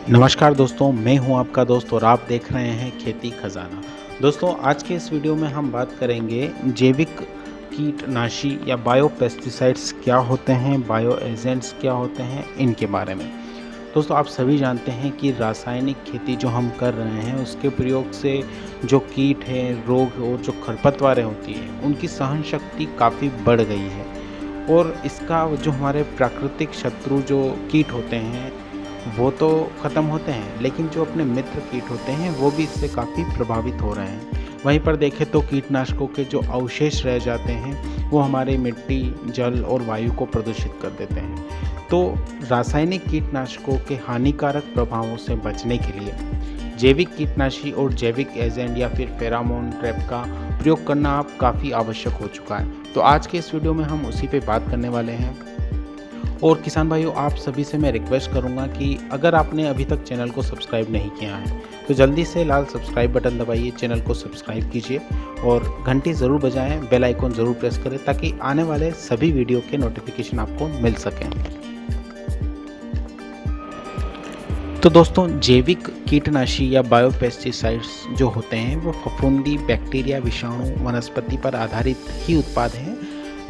नमस्कार दोस्तों, मैं हूं आपका दोस्त और आप देख रहे हैं खेती खजाना। दोस्तों, आज के इस वीडियो में हम बात करेंगे जैविक कीटनाशी या बायो पेस्टिसाइड्स क्या होते हैं, बायो एजेंट्स क्या होते हैं, इनके बारे में। दोस्तों, आप सभी जानते हैं कि रासायनिक खेती जो हम कर रहे हैं उसके प्रयोग से जो कीट हैं, रोग और जो खरपतवारें होती हैं उनकी सहन शक्ति काफ़ी बढ़ गई है और इसका जो हमारे प्राकृतिक शत्रु जो कीट होते हैं वो तो ख़त्म होते हैं, लेकिन जो अपने मित्र कीट होते हैं वो भी इससे काफ़ी प्रभावित हो रहे हैं। वहीं पर देखें तो कीटनाशकों के जो अवशेष रह जाते हैं वो हमारी मिट्टी, जल और वायु को प्रदूषित कर देते हैं। तो रासायनिक कीटनाशकों के हानिकारक प्रभावों से बचने के लिए जैविक कीटनाशी और जैविक एजेंट या फिर फेरामोन ट्रैप का प्रयोग करना अब काफ़ी आवश्यक हो चुका है। तो आज के इस वीडियो में हम उसी पे बात करने वाले हैं। और किसान भाइयों, आप सभी से मैं रिक्वेस्ट करूंगा कि अगर आपने अभी तक चैनल को सब्सक्राइब नहीं किया है तो जल्दी से लाल सब्सक्राइब बटन दबाइए, चैनल को सब्सक्राइब कीजिए और घंटी ज़रूर बजाएं, बेल आइकॉन ज़रूर प्रेस करें ताकि आने वाले सभी वीडियो के नोटिफिकेशन आपको मिल सकें। तो दोस्तों, जैविक कीटनाशी या बायोपेस्टिसाइड्स जो होते हैं वो फफूंदी, बैक्टीरिया, विषाणु, वनस्पति पर आधारित ही उत्पाद हैं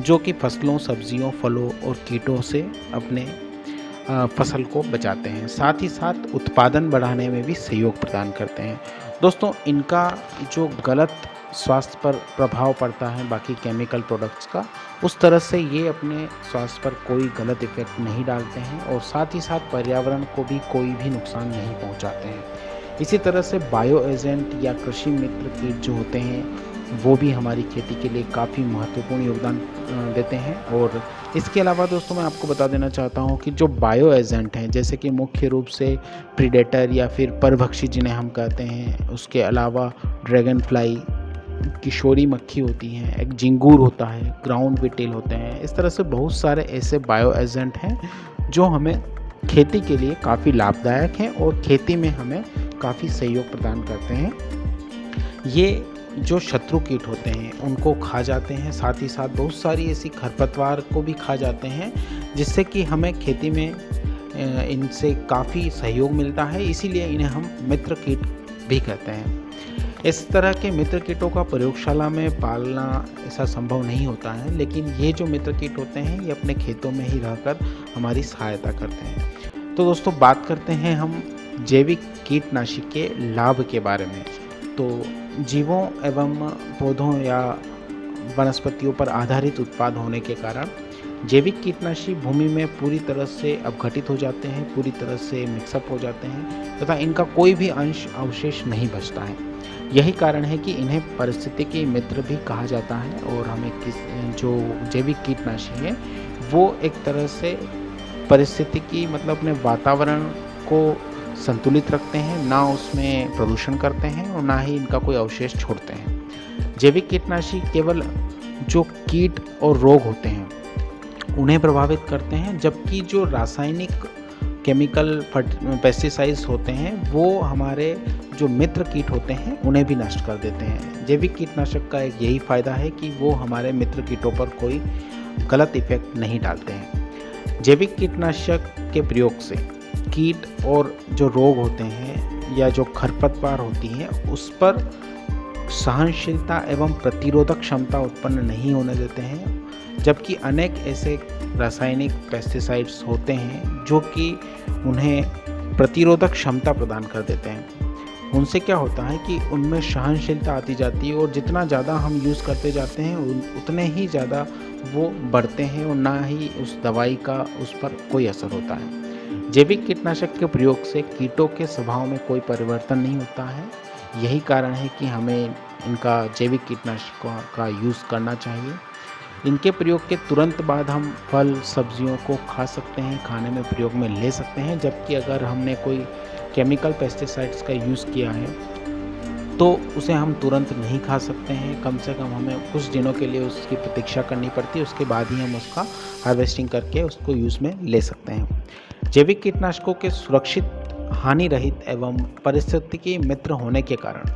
जो कि फसलों, सब्जियों, फलों और कीटों से अपने फसल को बचाते हैं। साथ ही साथ उत्पादन बढ़ाने में भी सहयोग प्रदान करते हैं। दोस्तों, इनका जो गलत स्वास्थ्य पर प्रभाव पड़ता है बाकी केमिकल प्रोडक्ट्स का, उस तरह से ये अपने स्वास्थ्य पर कोई गलत इफ़ेक्ट नहीं डालते हैं और साथ ही साथ पर्यावरण को भी कोई भी नुकसान नहीं पहुंचाते हैं। इसी तरह से बायो एजेंट या कृषि मित्र कीट जो होते हैं वो भी हमारी खेती के लिए काफ़ी महत्वपूर्ण योगदान देते हैं। और इसके अलावा दोस्तों, मैं आपको बता देना चाहता हूँ कि जो बायो एजेंट हैं जैसे कि मुख्य रूप से प्रीडेटर या फिर परभक्षी जिन्हें हम कहते हैं, उसके अलावा ड्रैगन फ्लाई, किशोरी मक्खी होती हैं, एक झिंगूर होता है, ग्राउंड बीटल होते हैं। इस तरह से बहुत सारे ऐसे बायो एजेंट हैं जो हमें खेती के लिए काफ़ी लाभदायक हैं और खेती में हमें काफ़ी सहयोग प्रदान करते हैं। ये जो शत्रु कीट होते हैं उनको खा जाते हैं, साथ ही साथ बहुत सारी ऐसी खरपतवार को भी खा जाते हैं जिससे कि हमें खेती में इनसे काफ़ी सहयोग मिलता है। इसीलिए इन्हें हम मित्र कीट भी कहते हैं। इस तरह के मित्र कीटों का प्रयोगशाला में पालना ऐसा संभव नहीं होता है, लेकिन ये जो मित्र कीट होते हैं ये अपने खेतों में ही रहकर हमारी सहायता करते हैं। तो दोस्तों, बात करते हैं हम जैविक कीटनाशी के लाभ के बारे में। तो जीवों एवं पौधों या वनस्पतियों पर आधारित उत्पाद होने के कारण जैविक कीटनाशी भूमि में पूरी तरह से अपघटित हो जाते हैं, पूरी तरह से मिक्सअप हो जाते हैं तथा इनका कोई भी अंश अवशेष नहीं बचता है। यही कारण है कि इन्हें पारिस्थितिकी मित्र भी कहा जाता है और हमें जो जैविक कीटनाशी है वो एक तरह से परिस्थितिकी मतलब अपने वातावरण को संतुलित रखते हैं, ना उसमें प्रदूषण करते हैं और ना ही इनका कोई अवशेष छोड़ते हैं। जैविक कीटनाशी केवल जो कीट और रोग होते हैं उन्हें प्रभावित करते हैं, जबकि जो रासायनिक केमिकल पेस्टिसाइड्स होते हैं वो हमारे जो मित्र कीट होते हैं उन्हें भी नष्ट कर देते हैं। जैविक कीटनाशक का एक यही फायदा है कि वो हमारे मित्र कीटों पर कोई गलत इफेक्ट नहीं डालते हैं। जैविक कीटनाशक के प्रयोग से कीट और जो रोग होते हैं या जो खरपतवार होती हैं उस पर सहनशीलता एवं प्रतिरोधक क्षमता उत्पन्न नहीं होने देते हैं, जबकि अनेक ऐसे रासायनिक पेस्टिसाइड्स होते हैं जो कि उन्हें प्रतिरोधक क्षमता प्रदान कर देते हैं। उनसे क्या होता है कि उनमें सहनशीलता आती जाती है और जितना ज़्यादा हम यूज़ करते जाते हैं उतने ही ज़्यादा वो बढ़ते हैं और ना ही उस दवाई का उस पर कोई असर होता है। जैविक कीटनाशक के प्रयोग से कीटों के स्वभाव में कोई परिवर्तन नहीं होता है। यही कारण है कि हमें इनका जैविक कीटनाशकों का यूज़ करना चाहिए। इनके प्रयोग के तुरंत बाद हम फल, सब्जियों को खा सकते हैं, खाने में प्रयोग में ले सकते हैं, जबकि अगर हमने कोई केमिकल पेस्टिसाइड्स का यूज़ किया है तो उसे हम तुरंत नहीं खा सकते हैं। कम से कम हमें कुछ दिनों के लिए उसकी प्रतीक्षा करनी पड़ती है, उसके बाद ही हम उसका हार्वेस्टिंग करके उसको यूज़ में ले सकते हैं। जैविक कीटनाशकों के सुरक्षित, हानि रहित एवं पारिस्थितिकी मित्र होने के कारण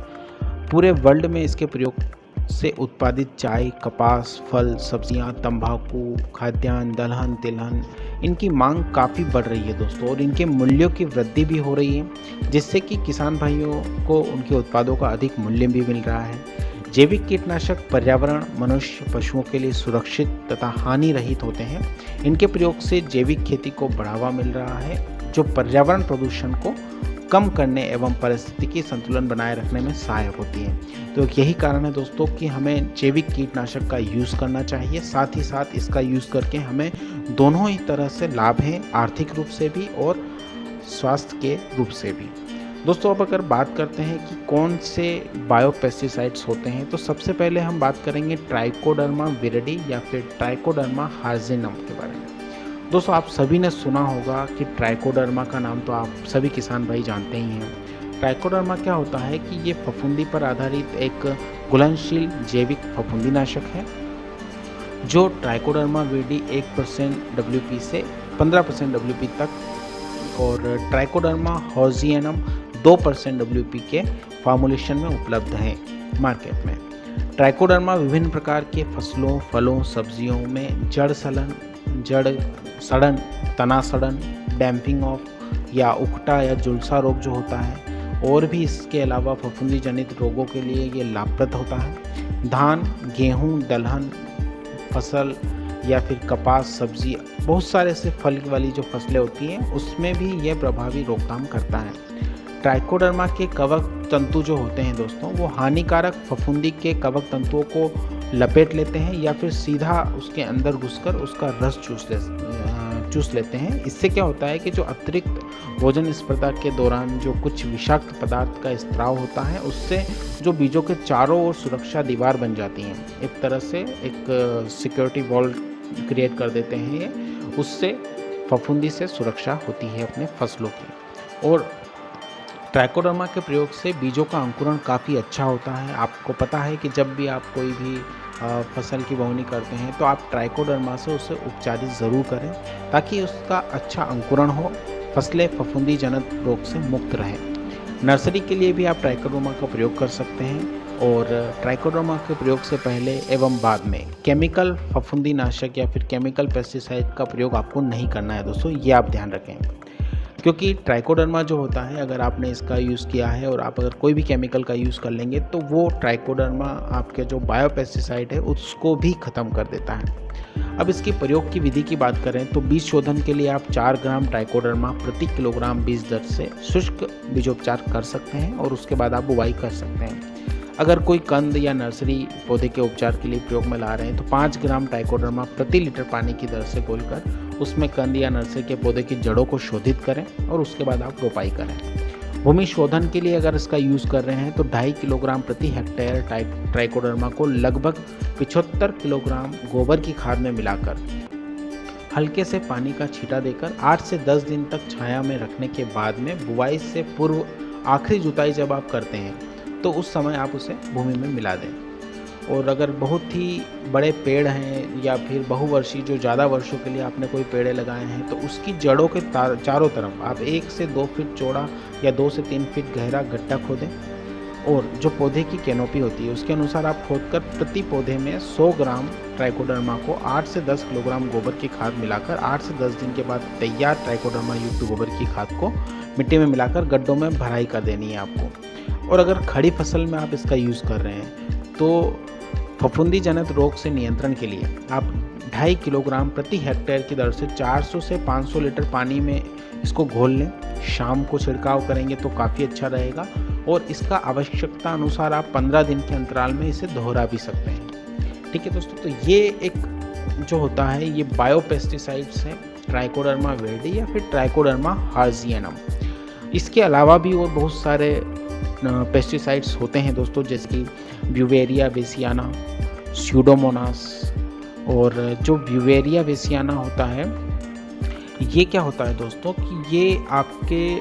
पूरे वर्ल्ड में इसके प्रयोग से उत्पादित चाय, कपास, फल, सब्जियां, तंबाकू, खाद्यान्न, दलहन, तिलहन इनकी मांग काफ़ी बढ़ रही है दोस्तों, और इनके मूल्यों की वृद्धि भी हो रही है, जिससे कि किसान भाइयों को उनके उत्पादों का अधिक मूल्य भी मिल रहा है। जैविक कीटनाशक पर्यावरण, मनुष्य, पशुओं के लिए सुरक्षित तथा हानि रहित होते हैं। इनके प्रयोग से जैविक खेती को बढ़ावा मिल रहा है, जो पर्यावरण प्रदूषण को कम करने एवं पारिस्थितिकी संतुलन बनाए रखने में सहायक होती है। तो यही कारण है दोस्तों कि हमें जैविक कीटनाशक का यूज़ करना चाहिए। साथ ही साथ इसका यूज़ करके हमें दोनों ही तरह से लाभ हैं, आर्थिक रूप से भी और स्वास्थ्य के रूप से भी। दोस्तों अब अगर बात करते हैं कि कौन से बायोपेस्टिसाइड्स होते हैं, तो सबसे पहले हम बात करेंगे ट्राइकोडर्मा विरिडी या फिर ट्राइकोडर्मा हार्जिनम के बारे में। दोस्तों आप सभी ने सुना होगा कि ट्राइकोडर्मा का नाम तो आप सभी किसान भाई जानते ही हैं। ट्राइकोडर्मा क्या होता है कि ये फफूंदी पर आधारित एक घुलनशील जैविक फफूंदीनाशक है, जो ट्राइकोडर्मा विरिडी 1% WP से 15% WP तक और ट्राइकोडर्मा हॉर्जियनम 2% WP के फॉर्मुलेशन में उपलब्ध है मार्केट में। ट्राइकोडर्मा विभिन्न प्रकार के फसलों, फलों, सब्जियों में जड़ सड़न, तना सड़न, डैम्पिंग ऑफ या उकटा या झुलसा रोग जो होता है, और भी इसके अलावा फफूंदी जनित रोगों के लिए ये लाभप्रद होता है। धान, गेहूँ, दलहन फसल या फिर कपास, सब्जी, बहुत सारे ऐसे फल वाली जो फसलें होती हैं उसमें भी यह प्रभावी रोकथाम करता है। ट्राइकोडर्मा के कवक तंतु जो होते हैं दोस्तों, वो हानिकारक फफूंदी के कवक तंतुओं को लपेट लेते हैं या फिर सीधा उसके अंदर घुसकर उसका रस चूस लेते हैं। इससे क्या होता है कि जो अतिरिक्त भोजन स्पर्धा के दौरान जो कुछ विषाक्त पदार्थ का स्त्राव होता है, उससे जो बीजों के चारों ओर सुरक्षा दीवार बन जाती हैं, एक तरह से एक सिक्योरिटी वॉल क्रिएट कर देते हैं ये, उससे फफूंदी से सुरक्षा होती है अपने फसलों की। और ट्राइकोडर्मा के प्रयोग से बीजों का अंकुरण काफ़ी अच्छा होता है। आपको पता है कि जब भी आप कोई भी फसल की बोवनी करते हैं तो आप ट्राइकोडर्मा से उसे उपचारित ज़रूर करें, ताकि उसका अच्छा अंकुरण हो, फसलें फफूंदी जनित रोग से मुक्त रहें। नर्सरी के लिए भी आप ट्राइकोडर्मा का प्रयोग कर सकते हैं, और ट्राइकोडर्मा के प्रयोग से पहले एवं बाद में केमिकल फफूंदी नाशक या फिर केमिकल पेस्टिसाइड का प्रयोग आपको नहीं करना है दोस्तों, ये आप ध्यान रखें। क्योंकि ट्राइकोडर्मा जो होता है, अगर आपने इसका यूज़ किया है और आप अगर कोई भी केमिकल का यूज़ कर लेंगे तो वो ट्राइकोडर्मा आपके जो बायोपेस्टिसाइड है उसको भी ख़त्म कर देता है। अब इसकी प्रयोग की विधि की बात करें तो बीज शोधन के लिए आप 4 ग्राम ट्राइकोडर्मा प्रति किलोग्राम बीज दर से शुष्क बीजोपचार कर सकते हैं, और उसके बाद आप बुवाई कर सकते हैं। अगर कोई कंद या नर्सरी पौधे के उपचार के लिए प्रयोग में ला रहे हैं तो 5 ग्राम ट्राइकोडर्मा प्रति लीटर पानी की दर से घोलकर उसमें कंद या नर्सरी के पौधे की जड़ों को शोधित करें, और उसके बाद आप रोपाई करें। भूमि शोधन के लिए अगर इसका यूज़ कर रहे हैं तो 2.5 किलोग्राम प्रति हेक्टेयर ट्राइकोडर्मा को लगभग 75 किलोग्राम गोबर की खाद में मिलाकर हल्के से पानी का छींटा देकर 8 से 10 दिन तक छाया में रखने के बाद में बुवाई से पूर्व आखिरी जुताई जब आप करते हैं तो उस समय आप उसे भूमि में मिला दें। और अगर बहुत ही बड़े पेड़ हैं या फिर बहुवर्षीय जो ज़्यादा वर्षों के लिए आपने कोई पेड़ लगाए हैं तो उसकी जड़ों के चारों तरफ आप 1 से 2 फीट चौड़ा या 2 से 3 फीट गहरा गड्ढा खोदें, और जो पौधे की कैनोपी होती है उसके अनुसार आप खोदकर प्रति पौधे में 100 ग्राम ट्राइकोडर्मा को 8 से 10 किलोग्राम गोबर की खाद मिलाकर 8 से 10 दिन के बाद तैयार ट्राइकोडर्मा युक्त गोबर की खाद को मिट्टी में मिलाकर गड्ढों में भराई कर देनी है आपको। और अगर खड़ी फसल में आप इसका यूज़ कर रहे हैं तो फफूंदी जनित रोग से नियंत्रण के लिए आप 2.5 किलोग्राम प्रति हेक्टेयर की दर से 400 से 500 लीटर पानी में इसको घोल लें। शाम को छिड़काव करेंगे तो काफ़ी अच्छा रहेगा, और इसका आवश्यकता अनुसार आप 15 दिन के अंतराल में इसे दोहरा भी सकते हैं। ठीक है दोस्तों, तो ये एक जो होता है ये बायोपेस्टिसाइड्स हैं, ट्राइकोडर्मा विरिडी या फिर ट्राइकोडर्मा हार्जियनम। इसके अलावा भी और बहुत सारे पेस्टिसाइड्स होते हैं दोस्तों, जैसे कि ब्यूवेरिया बेसियाना, स्यूडोमोनास। और जो ब्यूवेरिया बेसियाना होता है ये क्या होता है दोस्तों कि ये आपके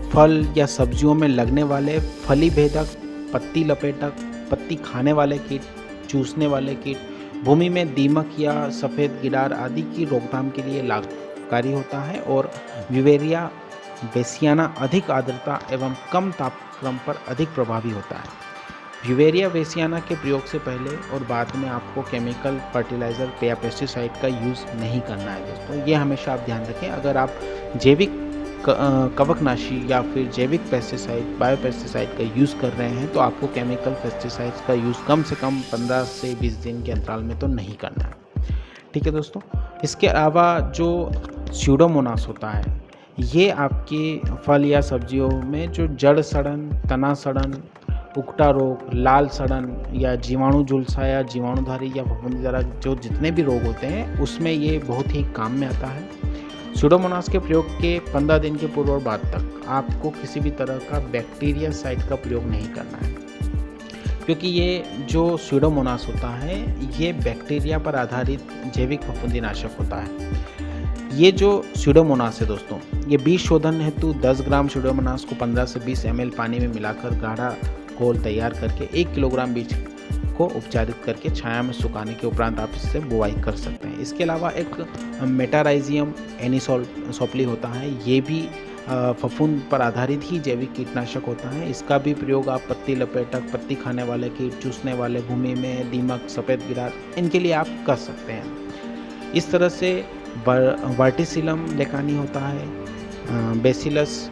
फल या सब्जियों में लगने वाले फली भेदक, पत्ती लपेटक, पत्ती खाने वाले कीट, चूसने वाले कीट, भूमि में दीमक या सफ़ेद गिडार आदि की रोकथाम के लिए लाभकारी होता है। और ब्यूवेरिया बेसियाना अधिक आर्द्रता एवं कम तापक्रम पर अधिक प्रभावी होता है। ब्यूवेरिया बेसियाना के प्रयोग से पहले और बाद में आपको केमिकल फर्टिलाइज़र या पेस्टिसाइड का यूज़ नहीं करना है दोस्तों। ये हमेशा आप ध्यान रखें। अगर आप जैविक कवकनाशी या फिर जैविक पेस्टिसाइड बायो पेस्टिसाइड का यूज़ कर रहे हैं तो आपको केमिकल पेस्टिसाइड्स का यूज़ कम से कम 15 से 20 दिन के अंतराल में तो नहीं करना है। ठीक है दोस्तों। इसके अलावा जो स्यूडोमोनास होता है, ये आपके फल या सब्जियों में जो जड़ सड़न, तना सड़न, उकटा रोग, लाल सड़न या जीवाणु झुलसा या जीवाणुधारी या फफूंदीदार जो जितने भी रोग होते हैं उसमें ये बहुत ही काम में आता है। स्यूडोमोनास के प्रयोग के 15 दिन के पूर्व और बाद तक आपको किसी भी तरह का बैक्टीरिया साइड का प्रयोग नहीं करना है, क्योंकि ये जो स्यूडोमोनास होता है ये बैक्टीरिया पर आधारित जैविक फफूंदीनाशक होता है। ये जो स्यूडोमोनास है दोस्तों, ये बीज शोधन हेतु 10 ग्राम स्यूडोमोनास को 15 से 20 ml पानी में मिलाकर गाढ़ा घोल तैयार करके 1 किलोग्राम बीज को उपचारित करके छाया में सुखाने के उपरांत आप इससे बुवाई कर सकते हैं। इसके अलावा एक मेटाराइजियम एनिसोप्ली होता है, ये भी फफूंद पर आधारित ही जैविक कीटनाशक होता है। इसका भी प्रयोग आप पत्ती लपेटक, पत्ती खाने वाले कीट, चूसने वाले भूमि में दीमक, सफ़ेद गिरार, इनके लिए आप कर सकते हैं। इस तरह से वर्टिसिलम लेकानी होता है, बेसिलस,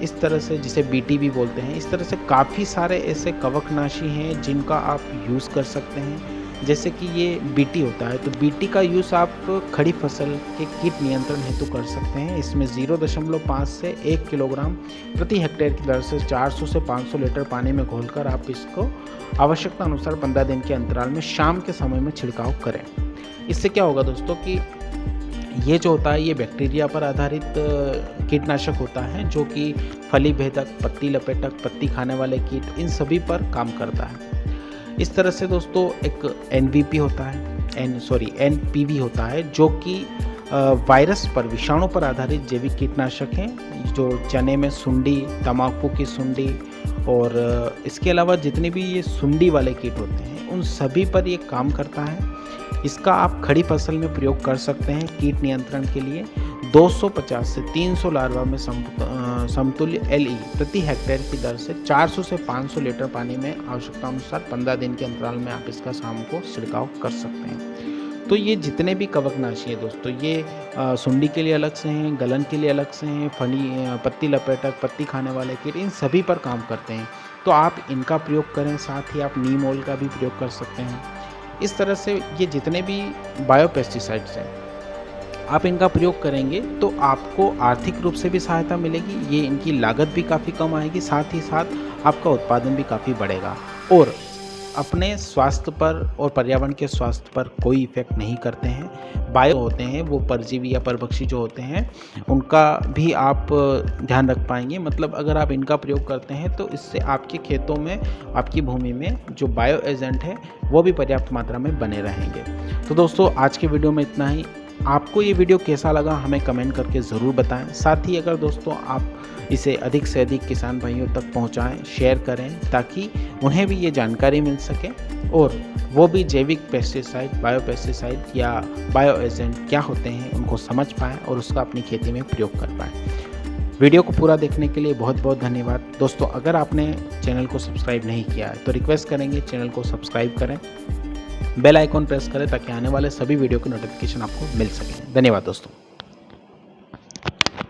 इस तरह से जिसे बीटी भी बोलते हैं, इस तरह से काफ़ी सारे ऐसे कवकनाशी हैं जिनका आप यूज़ कर सकते हैं। जैसे कि ये बीटी होता है, तो बीटी का यूज़ आप खड़ी फसल के कीट नियंत्रण हेतु कर सकते हैं। इसमें 0.5 से 1 किलोग्राम प्रति हेक्टेयर की दर से 400 से 500 लीटर पानी में घोलकर आप इसको आवश्यकता अनुसार 15 दिन के अंतराल में शाम के समय में छिड़काव करें। इससे क्या होगा दोस्तों कि ये जो होता है ये बैक्टीरिया पर आधारित कीटनाशक होता है जो कि फली भेदक, पत्ती लपेटक, पत्ती खाने वाले कीट, इन सभी पर काम करता है। इस तरह से दोस्तों एक एनवीपी होता है, एनपीवी होता है जो कि वायरस पर, विषाणु पर आधारित जैविक कीटनाशक हैं जो चने में सुंडी, तंबाकू की सुंडी और इसके अलावा जितने भी ये सुंडी वाले कीट होते हैं उन सभी पर ये काम करता है। इसका आप खड़ी फसल में प्रयोग कर सकते हैं कीट नियंत्रण के लिए। 250 से 300 लार्वा में समतुल्य एलई प्रति हेक्टेयर की दर से 400 से 500 लीटर पानी में आवश्यकता अनुसार 15 दिन के अंतराल में आप इसका शाम को छिड़काव कर सकते हैं। तो ये जितने भी कवकनाशी है दोस्तों, ये सुंडी के लिए अलग से हैं, गलन के लिए अलग से हैं, पत्ती लपेटक, पत्ती खाने वाले कीट, इन सभी पर काम करते हैं। तो आप इनका प्रयोग करें, साथ ही आप नीम ऑयल का भी प्रयोग कर सकते हैं। इस तरह से ये जितने भी बायो पेस्टिसाइड्स हैं आप इनका प्रयोग करेंगे तो आपको आर्थिक रूप से भी सहायता मिलेगी, ये इनकी लागत भी काफ़ी कम आएगी, साथ ही साथ आपका उत्पादन भी काफ़ी बढ़ेगा और अपने स्वास्थ्य पर और पर्यावरण के स्वास्थ्य पर कोई इफेक्ट नहीं करते हैं। बायो होते हैं वो परजीवी या परभक्षी जो होते हैं उनका भी आप ध्यान रख पाएंगे। मतलब अगर आप इनका प्रयोग करते हैं तो इससे आपके खेतों में, आपकी भूमि में जो बायो एजेंट है वो भी पर्याप्त मात्रा में बने रहेंगे। तो दोस्तों आज के वीडियो में इतना ही। आपको ये वीडियो कैसा लगा हमें कमेंट करके ज़रूर बताएं। साथ ही अगर दोस्तों आप इसे अधिक से अधिक किसान भाइयों तक पहुंचाएं, शेयर करें ताकि उन्हें भी ये जानकारी मिल सके और वो भी जैविक पेस्टिसाइड, बायो पेस्टिसाइड या बायो एजेंट क्या होते हैं उनको समझ पाएँ और उसका अपनी खेती में प्रयोग कर पाएँ। वीडियो को पूरा देखने के लिए बहुत बहुत धन्यवाद। दोस्तों अगर आपने चैनल को सब्सक्राइब नहीं किया है तो रिक्वेस्ट करेंगे चैनल को सब्सक्राइब करें, बेल आइकॉन प्रेस करें ताकि आने वाले सभी वीडियो की नोटिफिकेशन आपको मिल सके। धन्यवाद दोस्तों।